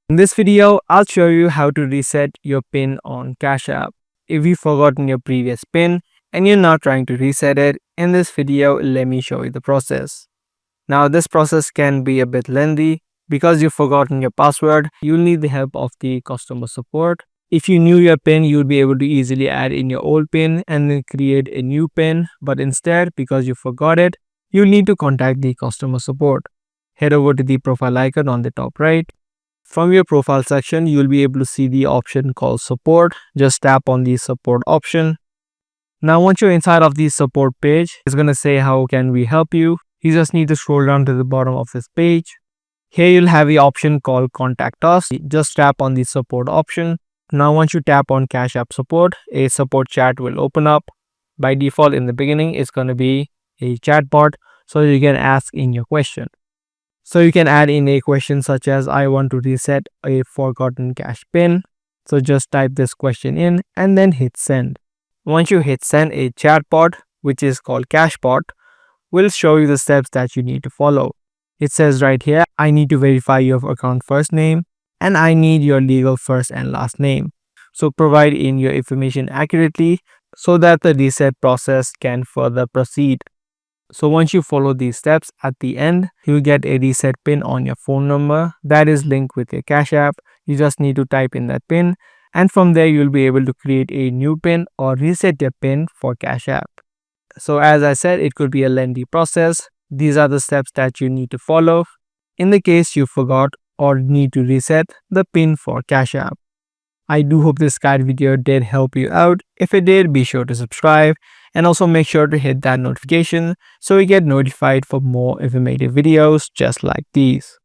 In this video, I'll show you how to reset your PIN on Cash App. If you've forgotten your previous PIN and you're not trying to reset it, in this video, let me show you the process. Now, this process can be a bit lengthy. Because you've forgotten your password, you'll need the help of the customer support. If you knew your PIN, you'll be able to easily add in your old PIN and then create a new PIN. But instead, because you forgot it, you'll need to contact the customer support. Head over to the profile icon on the top right. From your profile section, you'll be able to see the option called support. Just tap on the support option. Now, once you're inside of the support page, it's going to say how can we help you. You just need to scroll down to the bottom of this page. Here you'll have the option called contact us. Just tap on the support option. Now once you tap on Cash App support, a support chat will open up. By default in the beginning, it's going to be a chatbot so you can ask in your question. So you can add in a question such as I want to reset a forgotten cash PIN. So just type this question in and then hit send. Once you hit send, a chatbot, which is called Cashbot, will show you the steps that you need to follow. It says right here, I need to verify your account first name and I need your legal first and last name. So provide in your information accurately so that the reset process can further proceed. So once you follow these steps, at the end, you'll get a reset PIN on your phone number that is linked with your Cash App. You just need to type in that PIN and from there you'll be able to create a new PIN or reset your PIN for Cash App. So as I said, it could be a lengthy process. These are the steps that you need to follow in the case you forgot or need to reset the PIN for Cash App. I do hope this guide video did help you out. If it did, be sure to subscribe and also make sure to hit that notification so you get notified for more informative videos just like these.